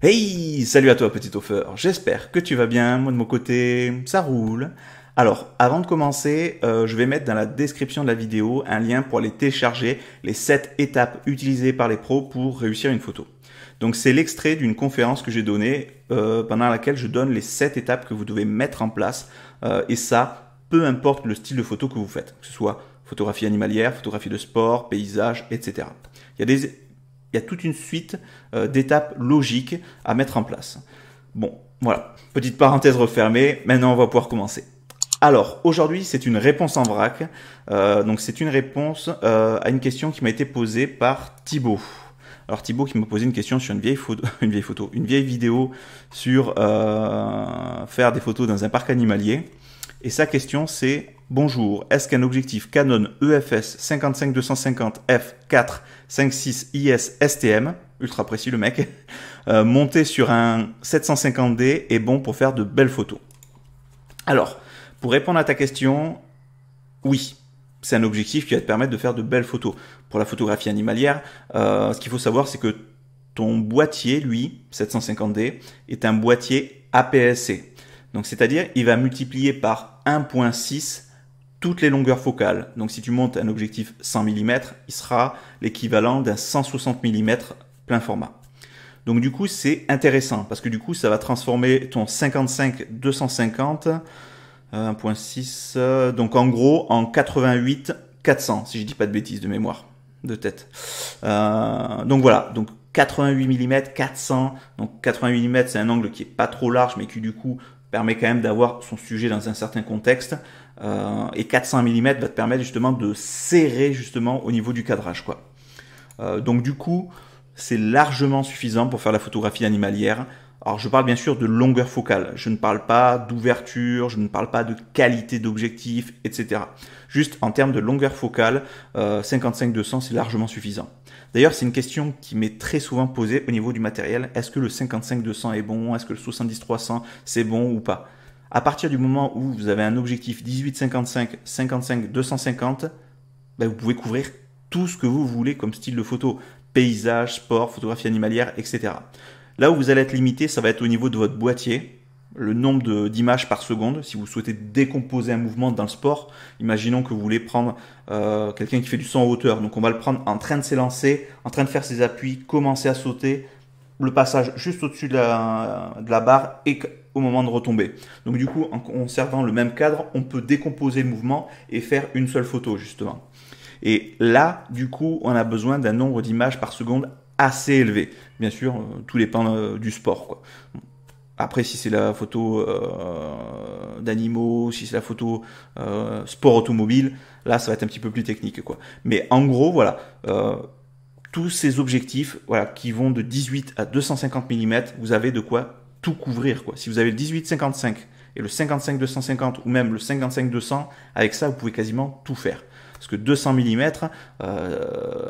Hey, salut à toi petit toffeur, j'espère que tu vas bien, moi de mon côté, ça roule. Alors, avant de commencer, je vais mettre dans la description de la vidéo un lien pour aller télécharger les 7 étapes utilisées par les pros pour réussir une photo. Donc c'est l'extrait d'une conférence que j'ai donnée pendant laquelle je donne les 7 étapes que vous devez mettre en place et ça, peu importe le style de photo que vous faites, que ce soit photographie animalière, photographie de sport, paysage, etc. Il y a toute une suite d'étapes logiques à mettre en place. Bon, voilà, petite parenthèse refermée, maintenant on va pouvoir commencer. Alors, aujourd'hui, c'est une réponse en vrac. Donc, c'est une réponse à une question qui m'a été posée par Thibaut. Alors, Thibaut qui m'a posé une question sur une vieille vidéo sur faire des photos dans un parc animalier. Et sa question, c'est: bonjour, est-ce qu'un objectif Canon EFS 55-250 f4.56 IS STM, ultra précis le mec, monté sur un 750D est bon pour faire de belles photos? Alors, pour répondre à ta question, oui, c'est un objectif qui va te permettre de faire de belles photos. Pour la photographie animalière, ce qu'il faut savoir, c'est que ton boîtier, lui, 750D, est un boîtier APS-C. Donc, c'est-à-dire, il va multiplier par 1.6 toutes les longueurs focales. Donc, si tu montes un objectif 100 mm, il sera l'équivalent d'un 160 mm plein format. Donc, du coup, c'est intéressant parce que du coup, ça va transformer ton 55-250 1.6, donc en gros en 88-400, si je dis pas de bêtises de mémoire, de tête. Donc voilà, donc 88 mm, 400, donc 88 mm c'est un angle qui est pas trop large mais qui du coup permet quand même d'avoir son sujet dans un certain contexte, et 400 mm va te permettre justement de serrer justement au niveau du cadrage, quoi. Donc du coup, c'est largement suffisant pour faire la photographie animalière. Alors je parle bien sûr de longueur focale, je ne parle pas d'ouverture, je ne parle pas de qualité d'objectif, etc. Juste en termes de longueur focale, 55-200 c'est largement suffisant. D'ailleurs c'est une question qui m'est très souvent posée au niveau du matériel. Est-ce que le 55-200 est bon? Est-ce que le 70-300 c'est bon ou pas? À partir du moment où vous avez un objectif 18-55, 55-250, ben vous pouvez couvrir tout ce que vous voulez comme style de photo. Paysage, sport, photographie animalière, etc. Là où vous allez être limité, ça va être au niveau de votre boîtier, le nombre d'images par seconde. Si vous souhaitez décomposer un mouvement dans le sport, imaginons que vous voulez prendre quelqu'un qui fait du saut en hauteur. Donc on va le prendre en train de s'élancer, en train de faire ses appuis, commencer à sauter, le passage juste au-dessus de la barre et au moment de retomber. Donc du coup, en conservant le même cadre, on peut décomposer le mouvement et faire une seule photo justement. Et là, du coup, on a besoin d'un nombre d'images par seconde assez élevé. Bien sûr, tout dépend du sport, quoi. Après, si c'est la photo d'animaux, si c'est la photo sport automobile, là, ça va être un petit peu plus technique, quoi. Mais en gros, voilà, tous ces objectifs, voilà, qui vont de 18 à 250 mm, vous avez de quoi tout couvrir, quoi. Si vous avez le 18-55 et le 55-250 ou même le 55-200, avec ça, vous pouvez quasiment tout faire. Parce que 200 mm,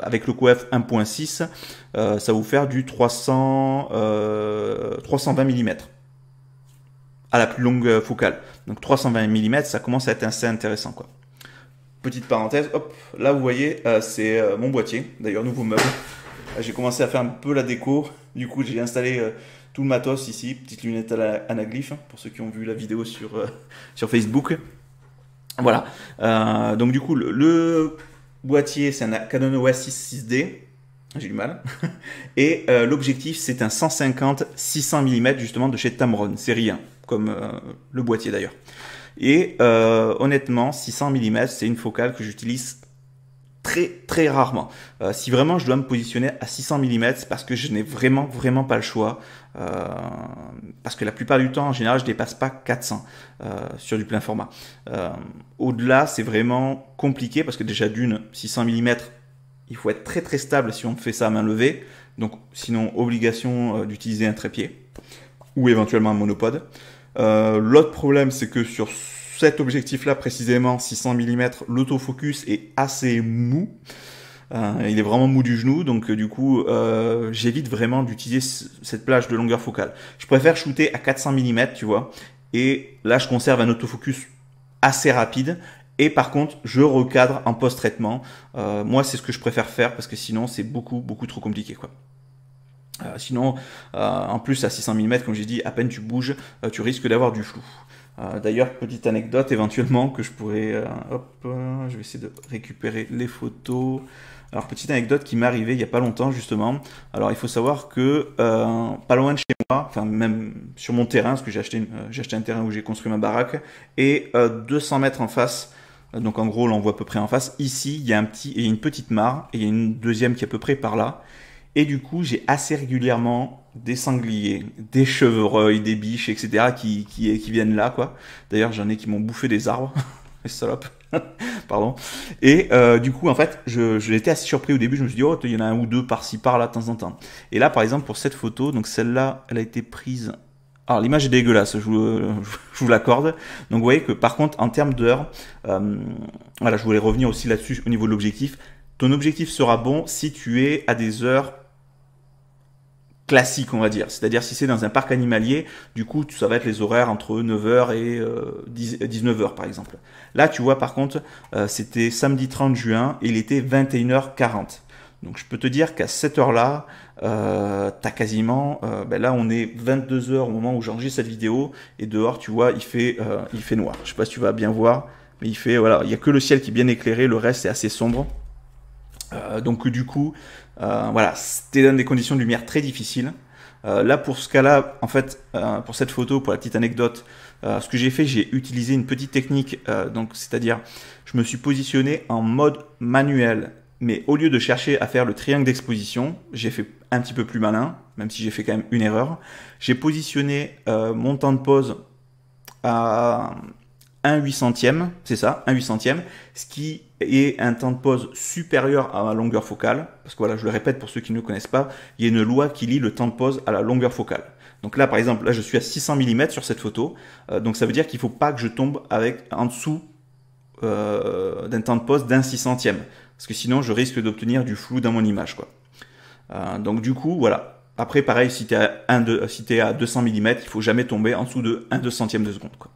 avec le coef 1.6, ça va vous faire du 320 mm à la plus longue focale. Donc 320 mm, ça commence à être assez intéressant, quoi. Petite parenthèse, hop, là vous voyez, c'est mon boîtier, d'ailleurs nouveau meuble. J'ai commencé à faire un peu la déco, du coup j'ai installé tout le matos ici, petite lunette à la anaglyphe, pour ceux qui ont vu la vidéo sur Facebook. Voilà, donc du coup le boîtier c'est un Canon EOS 6D, j'ai du mal, et l'objectif c'est un 150-600 mm justement de chez Tamron, c'est rien, comme le boîtier d'ailleurs. Et honnêtement 600 mm c'est une focale que j'utilise très rarement. Si vraiment je dois me positionner à 600 mm, c'est parce que je n'ai vraiment pas le choix. Parce que la plupart du temps, en général, je dépasse pas 400 sur du plein format. Au-delà, c'est vraiment compliqué parce que déjà d'une 600 mm, il faut être très stable si on fait ça à main levée. Donc sinon, obligation d'utiliser un trépied ou éventuellement un monopode. L'autre problème, c'est que sur cet objectif-là, précisément 600 mm, l'autofocus est assez mou. Il est vraiment mou du genou, donc du coup, j'évite vraiment d'utiliser cette plage de longueur focale. Je préfère shooter à 400 mm, tu vois, et là, je conserve un autofocus assez rapide, et par contre, je recadre en post-traitement. Moi, c'est ce que je préfère faire, parce que sinon, c'est beaucoup trop compliqué, quoi. Sinon, en plus à 600 mm, comme j'ai dit, à peine tu bouges, tu risques d'avoir du flou. D'ailleurs, petite anecdote éventuellement que je pourrais... je vais essayer de récupérer les photos. Alors, petite anecdote qui m'est arrivée il n'y a pas longtemps, justement. Alors, il faut savoir que pas loin de chez moi, enfin même sur mon terrain, parce que j'ai acheté un terrain où j'ai construit ma baraque, et 200 mètres en face, donc en gros, on voit à peu près en face, ici, il y a une petite mare, et il y a une deuxième qui est à peu près par là. Et du coup, j'ai assez régulièrement des sangliers, des chevreuils, des biches, etc. qui viennent là, quoi. D'ailleurs, j'en ai qui m'ont bouffé des arbres. Les salopes. Pardon. Et du coup, en fait, j'étais assez surpris au début. Je me suis dit, oh, il y en a un ou deux par-ci, par-là, de temps en temps. Et là, par exemple, pour cette photo, donc celle-là, elle a été prise... Alors, l'image est dégueulasse, je vous l'accorde. Donc, vous voyez que, par contre, en termes d'heures, voilà, je voulais revenir aussi là-dessus au niveau de l'objectif. Ton objectif sera bon si tu es à des heures classique, on va dire. C'est-à-dire si c'est dans un parc animalier, du coup, ça va être les horaires entre 9h et 19h, par exemple. Là, tu vois, par contre, c'était samedi 30 juin et il était 21h40. Donc, je peux te dire qu'à cette heure-là, t'as quasiment... là, on est 22h au moment où j'enregistre cette vidéo et dehors, tu vois, il fait noir. Je sais pas si tu vas bien voir, mais il fait... Voilà, il y a que le ciel qui est bien éclairé, le reste est assez sombre. Donc du coup, voilà, c'était dans des conditions de lumière très difficiles. Là, pour ce cas-là, en fait, pour cette photo, pour la petite anecdote, ce que j'ai fait, j'ai utilisé une petite technique, donc c'est-à-dire, je me suis positionné en mode manuel, mais au lieu de chercher à faire le triangle d'exposition, j'ai fait un petit peu plus malin, même si j'ai fait quand même une erreur. J'ai positionné mon temps de pause à 1/800e, c'est ça, 1/800e, ce qui est un temps de pause supérieur à la longueur focale, parce que voilà, je le répète pour ceux qui ne le connaissent pas, il y a une loi qui lie le temps de pause à la longueur focale. Donc là, par exemple, là, je suis à 600 mm sur cette photo, donc ça veut dire qu'il ne faut pas que je tombe en dessous d'un temps de pause d'1/600e, parce que sinon, je risque d'obtenir du flou dans mon image, quoi. Donc du coup, voilà. Après, pareil, si tu es à 200 mm, il ne faut jamais tomber en dessous de 1/200e de seconde, quoi.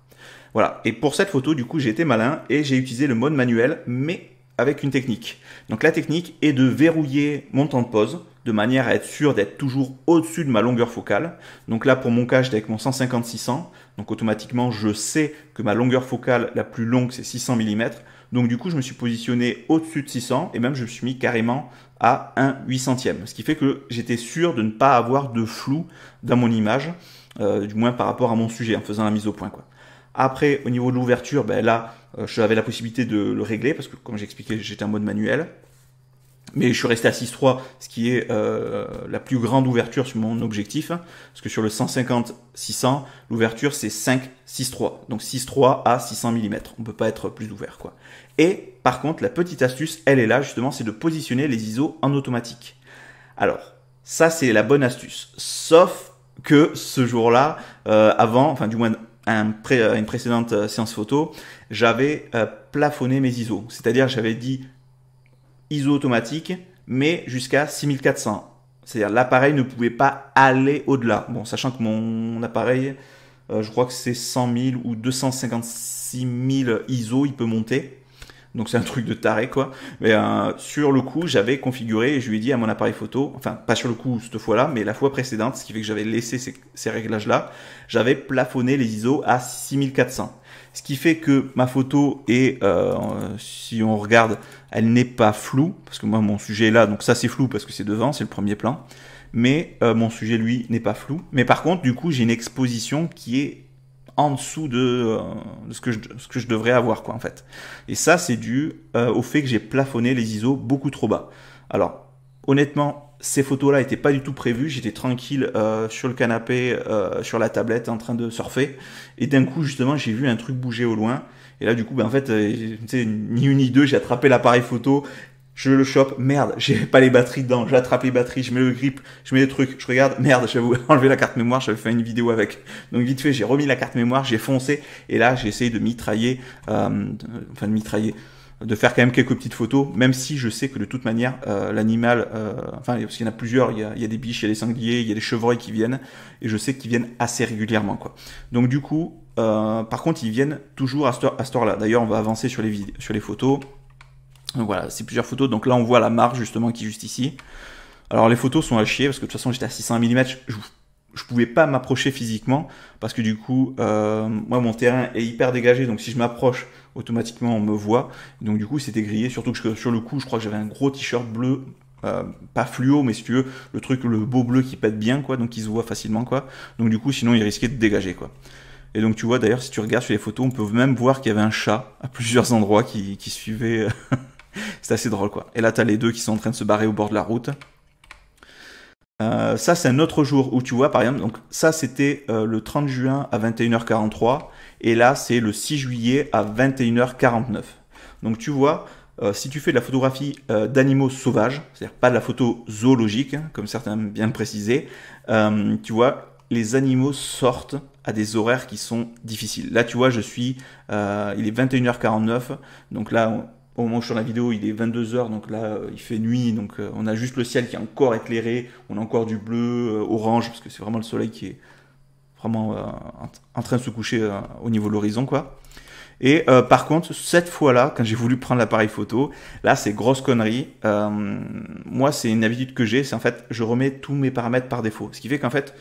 Voilà. Et pour cette photo, du coup, j'ai été malin et j'ai utilisé le mode manuel, mais avec une technique. Donc la technique est de verrouiller mon temps de pause de manière à être sûr d'être toujours au-dessus de ma longueur focale. Donc là, pour mon cas, j'étais avec mon 150-600. Donc automatiquement, je sais que ma longueur focale la plus longue, c'est 600 mm. Donc du coup, je me suis positionné au-dessus de 600 et même je me suis mis carrément à 1/800e. Ce qui fait que j'étais sûr de ne pas avoir de flou dans mon image, du moins par rapport à mon sujet, en faisant la mise au point, quoi. Après, au niveau de l'ouverture, ben là, j'avais la possibilité de le régler parce que, comme j'expliquais, j'étais en mode manuel. Mais je suis resté à 6.3, ce qui est la plus grande ouverture sur mon objectif. Parce que sur le 150-600, l'ouverture, c'est 5-6.3. Donc 6.3 à 600 mm. On ne peut pas être plus ouvert, quoi. Et par contre, la petite astuce, elle est là, justement, c'est de positionner les ISO en automatique. Alors, ça, c'est la bonne astuce. Sauf que ce jour-là, enfin du moins une précédente séance photo, j'avais plafonné mes ISO. C'est-à-dire, j'avais dit ISO automatique, mais jusqu'à 6400. C'est-à-dire, l'appareil ne pouvait pas aller au-delà. Bon, sachant que mon appareil, je crois que c'est 100 000 ou 256 000 ISO, il peut monter. Donc c'est un truc de taré, quoi. Mais sur le coup, j'avais configuré et je lui ai dit à mon appareil photo, enfin pas sur le coup cette fois-là, mais la fois précédente, ce qui fait que j'avais laissé ces réglages-là, j'avais plafonné les ISO à 6400. Ce qui fait que ma photo est, si on regarde, elle n'est pas floue, parce que moi mon sujet est là, donc ça c'est flou parce que c'est devant, c'est le premier plan. Mais mon sujet, lui, n'est pas flou. Mais par contre, du coup, j'ai une exposition qui est en dessous de ce que je devrais avoir, quoi, en fait. Et ça, c'est dû au fait que j'ai plafonné les ISO beaucoup trop bas. Alors, honnêtement, ces photos-là n'étaient pas du tout prévues. J'étais tranquille sur le canapé, sur la tablette, en train de surfer. Et d'un coup, justement, j'ai vu un truc bouger au loin. Et là, du coup, en fait, ni une ni deux, j'ai attrapé l'appareil photo. Je le chope, merde, j'ai pas les batteries dedans, j'attrape les batteries, je mets le grip, je mets les trucs, je regarde, merde, j'avais enlevé la carte mémoire, j'avais fait une vidéo avec. Donc vite fait, j'ai remis la carte mémoire, j'ai foncé, et là j'ai essayé de mitrailler, de faire quand même quelques petites photos, même si je sais que de toute manière, l'animal, parce qu'il y en a plusieurs, il y a des biches, il y a des sangliers, il y a des chevreuils qui viennent, et je sais qu'ils viennent assez régulièrement, quoi. Donc du coup, par contre, ils viennent toujours à cette heure-là. D'ailleurs, on va avancer sur les photos. Donc voilà, c'est plusieurs photos. Donc là, on voit la marque justement qui est juste ici. Alors les photos sont à chier parce que de toute façon j'étais à 600 mm, je pouvais pas m'approcher physiquement parce que du coup moi mon terrain est hyper dégagé, donc si je m'approche automatiquement on me voit, donc du coup c'était grillé, surtout que sur le coup je crois que j'avais un gros t-shirt bleu, pas fluo mais si tu veux le truc, le beau bleu qui pète bien quoi, donc qui se voit facilement quoi, donc du coup sinon il risquait de dégager quoi. Et donc tu vois d'ailleurs si tu regardes sur les photos on peut même voir qu'il y avait un chat à plusieurs endroits qui suivait. C'est assez drôle quoi. Et là t'as les deux qui sont en train de se barrer au bord de la route. Ça c'est un autre jour où tu vois par exemple, donc ça c'était le 30 juin à 21h43 et là c'est le 6 juillet à 21h49. Donc tu vois, si tu fais de la photographie d'animaux sauvages, c'est-à-dire pas de la photo zoologique, hein, comme certains aiment bien le préciser, tu vois, les animaux sortent à des horaires qui sont difficiles. Là tu vois, il est 21h49, donc là au moment où je tourne la vidéo, il est 22h, donc là, il fait nuit, donc on a juste le ciel qui est encore éclairé, on a encore du bleu, orange, parce que c'est vraiment le soleil qui est vraiment en train de se coucher au niveau de l'horizon, quoi. Et par contre, cette fois-là, quand j'ai voulu prendre l'appareil photo, là, c'est grosse connerie. Moi, c'est une habitude que j'ai, c'est en fait, je remets tous mes paramètres par défaut. Ce qui fait qu'en fait,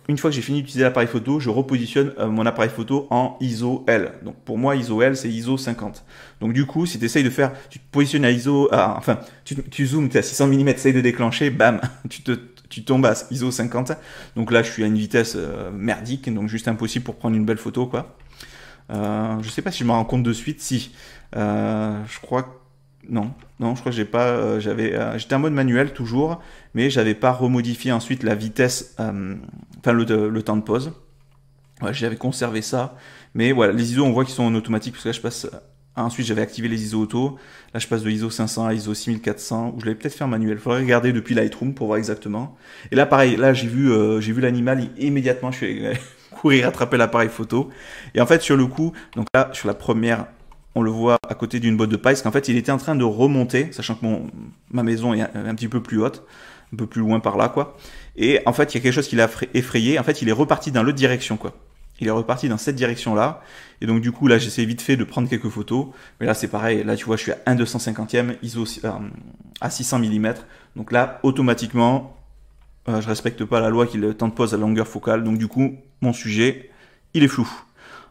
une fois que j'ai fini d'utiliser l'appareil photo, je repositionne mon appareil photo en ISO L. Donc pour moi, ISO L, c'est ISO 50. Donc du coup, si tu essayes de faire, tu te positionnes à ISO, enfin, tu zoomes, tu es à 600 mm, tu essayes de déclencher, bam, tu tombes à ISO 50. Donc là, je suis à une vitesse merdique, donc juste impossible pour prendre une belle photo, quoi. Je sais pas si je me rends compte de suite, si. Je crois que non, je crois que j'ai pas. J'étais en mode manuel toujours, mais j'avais pas remodifié ensuite la vitesse, enfin le temps de pause. Ouais, j'avais conservé ça, mais voilà, les ISO on voit qu'ils sont en automatique parce que là je passe. Ensuite j'avais activé les ISO auto. Là je passe de ISO 500 à ISO 6400. Ou je l'avais peut-être fait en manuel. Faudrait regarder depuis Lightroom pour voir exactement. Et là pareil, là j'ai vu l'animal immédiatement. Je suis allé courir attraper l'appareil photo. Et en fait sur le coup, donc là sur la première. On le voit à côté d'une botte de paille, parce qu'en fait, il était en train de remonter, sachant que ma maison est un petit peu plus haute, un peu plus loin par là, quoi. Et en fait, il y a quelque chose qui l'a effrayé. En fait, il est reparti dans l'autre direction, quoi. Il est reparti dans cette direction-là. Et donc, du coup, là, j'essaie vite fait de prendre quelques photos. Mais là, c'est pareil. Là, tu vois, je suis à 1/250e, ISO à 600 mm. Donc là, automatiquement, je respecte pas la loi qui le temps de pause à longueur focale. Donc, du coup, mon sujet, il est flou.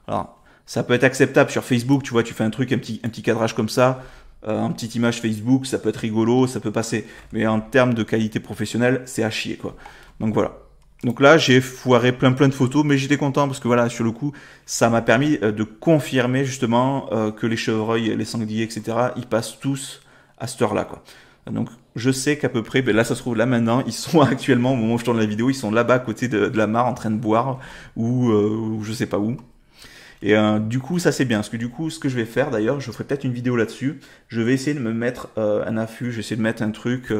Alors, ça peut être acceptable sur Facebook, tu vois, tu fais un truc, un petit cadrage comme ça, une petite image Facebook, ça peut être rigolo, ça peut passer. Mais en termes de qualité professionnelle, c'est à chier, quoi. Donc voilà. Donc là, j'ai foiré plein de photos, mais j'étais content parce que voilà, sur le coup, ça m'a permis de confirmer justement que les chevreuils, les sangliers, etc., ils passent tous à cette heure-là, quoi. Donc je sais qu'à peu près, ben là ça se trouve là maintenant, ils sont actuellement, au moment où je tourne la vidéo, ils sont là-bas à côté de la mare en train de boire, ou je sais pas où. Et du coup, ça c'est bien, parce que du coup, ce que je vais faire d'ailleurs, je ferai peut-être une vidéo là-dessus. Je vais essayer de me mettre un affût, je vais essayer de mettre un truc.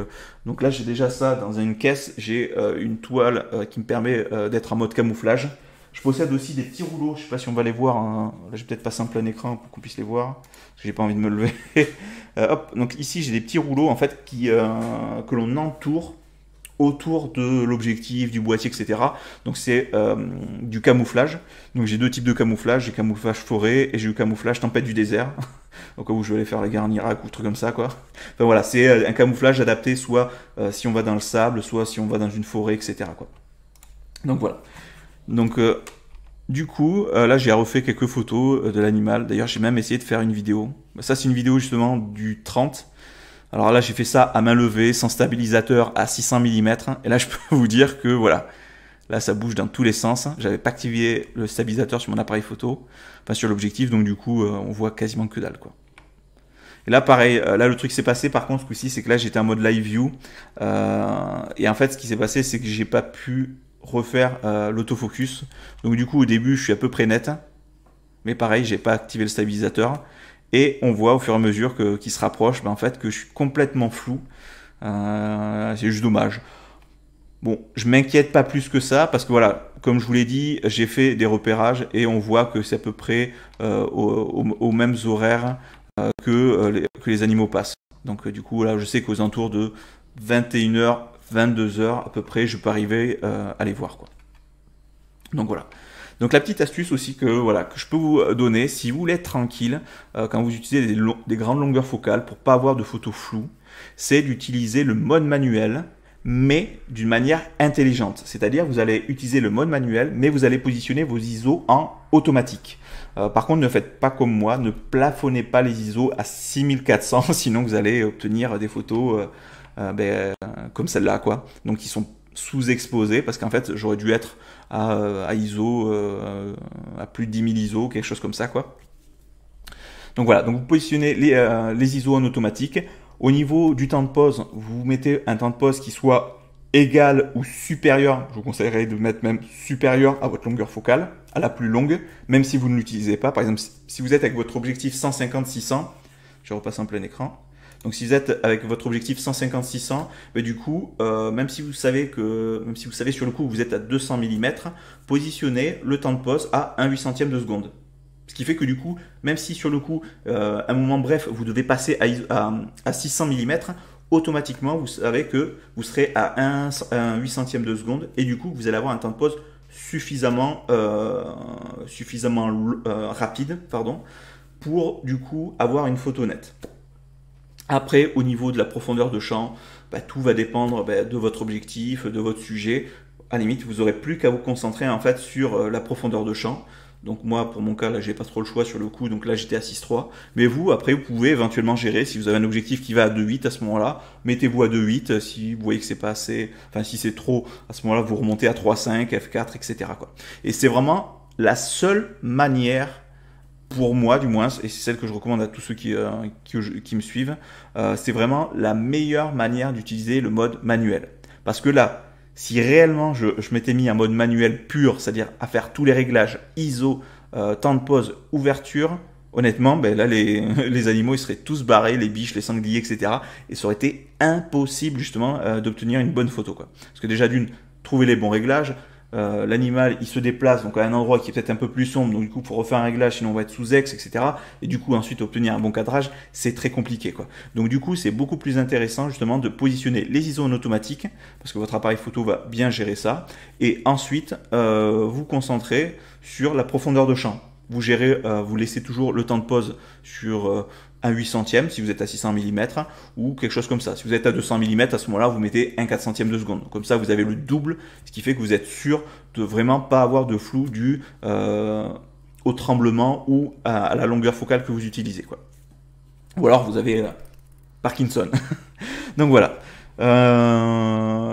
Donc là, j'ai déjà ça dans une caisse. J'ai une toile qui me permet d'être en mode camouflage. Je possède aussi des petits rouleaux. Je sais pas si on va les voir, hein. Là, je vais peut-être passer en plein écran pour qu'on puisse les voir, parce que j'ai pas envie de me lever. Hop. Donc ici, j'ai des petits rouleaux en fait que l'on entoure autour de l'objectif, du boîtier, etc. Donc c'est du camouflage. Donc j'ai deux types de camouflage, j'ai camouflage forêt et j'ai eu camouflage tempête du désert. Au cas où je vais aller faire la guerre en Irak ou truc comme ça, quoi. Enfin voilà, c'est un camouflage adapté soit si on va dans le sable, soit si on va dans une forêt, etc., quoi. Donc voilà. Donc du coup, là j'ai refait quelques photos de l'animal. D'ailleurs j'ai même essayé de faire une vidéo. Ça c'est une vidéo justement du 30. Alors là, j'ai fait ça à main levée, sans stabilisateur, à 600 mm. Et là, je peux vous dire que voilà, là, ça bouge dans tous les sens. J'avais pas activé le stabilisateur sur mon appareil photo, enfin sur l'objectif, donc du coup, on voit quasiment que dalle, quoi. Et là, pareil, là, le truc s'est passé, par contre, ce coup-ci, c'est que là, j'étais en mode live view. Et en fait, ce qui s'est passé, c'est que j'ai pas pu refaire l'autofocus. Donc du coup, au début, je suis à peu près net. Mais pareil, j'ai pas activé le stabilisateur. Et on voit au fur et à mesure qu'il se rapproche, en fait, que je suis complètement flou. C'est juste dommage. Bon, je m'inquiète pas plus que ça, parce que voilà, comme je vous l'ai dit, j'ai fait des repérages et on voit que c'est à peu près aux mêmes horaires que les animaux passent. Donc du coup, là, je sais qu'aux alentours de 21h, 22h à peu près, je peux arriver à les voir, quoi. Donc voilà. Donc la petite astuce aussi que voilà que je peux vous donner, si vous voulez être tranquille quand vous utilisez des grandes longueurs focales pour pas avoir de photos floues, c'est d'utiliser le mode manuel, mais d'une manière intelligente. C'est-à-dire vous allez utiliser le mode manuel, mais vous allez positionner vos ISO en automatique. Par contre, ne faites pas comme moi, ne plafonnez pas les ISO à 6400, sinon vous allez obtenir des photos comme celle-là, quoi. Donc ils sont sous-exposés parce qu'en fait j'aurais dû être à ISO à plus de 10 000 ISO, quelque chose comme ça, quoi. Donc voilà, donc vous positionnez les ISO en automatique. Au niveau du temps de pause, vous mettez un temps de pause qui soit égal ou supérieur. Je vous conseillerais de mettre même supérieur à votre longueur focale, à la plus longue, même si vous ne l'utilisez pas. Par exemple, si vous êtes avec votre objectif 150-600, je repasse en plein écran. Donc si vous êtes avec votre objectif 150-600, du coup, même si vous savez sur le coup vous êtes à 200 mm, positionnez le temps de pause à 1/800 de seconde. Ce qui fait que du coup, même si sur le coup, un moment bref, vous devez passer à 600 mm, automatiquement, vous savez que vous serez à 1/800 de seconde et du coup, vous allez avoir un temps de pause suffisamment rapide, pour du coup avoir une photo nette. Après, au niveau de la profondeur de champ, tout va dépendre de votre objectif, de votre sujet. À la limite, vous n'aurez plus qu'à vous concentrer en fait sur la profondeur de champ. Donc moi, pour mon cas, là, j'ai pas trop le choix sur le coup, donc là, j'étais à 6,3. Mais vous, après, vous pouvez éventuellement gérer, si vous avez un objectif qui va à 2,8 à ce moment-là, mettez-vous à 2,8. Si vous voyez que c'est pas assez, enfin, si c'est trop, à ce moment-là, vous remontez à 3,5, F4, etc., quoi. Et c'est vraiment la seule manière, pour moi du moins, et c'est celle que je recommande à tous ceux qui me suivent, c'est vraiment la meilleure manière d'utiliser le mode manuel. Parce que là, si réellement je m'étais mis en mode manuel pur, c'est-à-dire à faire tous les réglages ISO, temps de pause, ouverture, honnêtement, là les animaux ils seraient tous barrés, les biches, les sangliers, etc. Et ça aurait été impossible justement d'obtenir une bonne photo, quoi. Parce que déjà d'une, trouver les bons réglages, l'animal il se déplace donc à un endroit qui est peut-être un peu plus sombre, donc du coup pour refaire un réglage sinon on va être sous ex, etc. Et du coup ensuite obtenir un bon cadrage c'est très compliqué, quoi. Donc du coup c'est beaucoup plus intéressant justement de positionner les ISO en automatique parce que votre appareil photo va bien gérer ça et ensuite vous concentrez sur la profondeur de champ. Vous gérez, vous laissez toujours le temps de pause sur 1/800 si vous êtes à 600 mm ou quelque chose comme ça. Si vous êtes à 200 mm, à ce moment-là, vous mettez 1/400 de seconde. Comme ça, vous avez le double, ce qui fait que vous êtes sûr de vraiment pas avoir de flou dû au tremblement ou à la longueur focale que vous utilisez, quoi. Ou alors vous avez Parkinson. Donc voilà.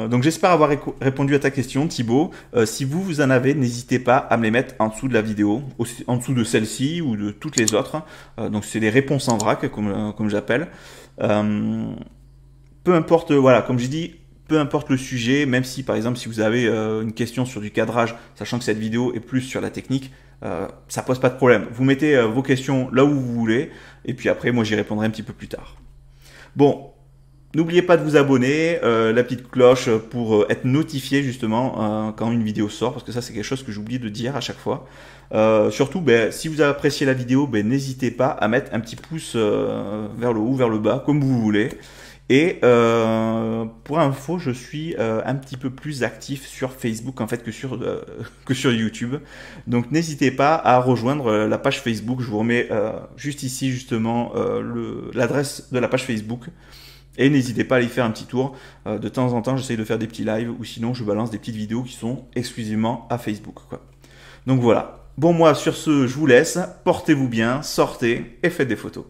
Donc j'espère avoir répondu à ta question, Thibaut. Si vous en avez, n'hésitez pas à me les mettre en dessous de la vidéo, en dessous de celle-ci ou de toutes les autres. Donc c'est des réponses en vrac, comme j'appelle. Peu importe, voilà, comme j'ai dit, peu importe le sujet, même si par exemple si vous avez une question sur du cadrage, sachant que cette vidéo est plus sur la technique, ça pose pas de problème. Vous mettez vos questions là où vous voulez, et puis après moi j'y répondrai un petit peu plus tard. Bon. N'oubliez pas de vous abonner, la petite cloche pour être notifié justement quand une vidéo sort, parce que ça c'est quelque chose que j'oublie de dire à chaque fois. Surtout, si vous avez apprécié la vidéo, n'hésitez pas à mettre un petit pouce vers le haut, vers le bas, comme vous voulez. Et pour info, je suis un petit peu plus actif sur Facebook en fait que sur YouTube. Donc n'hésitez pas à rejoindre la page Facebook. Je vous remets juste ici justement l'adresse de la page Facebook. Et n'hésitez pas à y faire un petit tour. De temps en temps, j'essaye de faire des petits lives ou sinon je balance des petites vidéos qui sont exclusivement à Facebook, quoi. Donc voilà. Bon, moi, sur ce, je vous laisse. Portez-vous bien, sortez et faites des photos.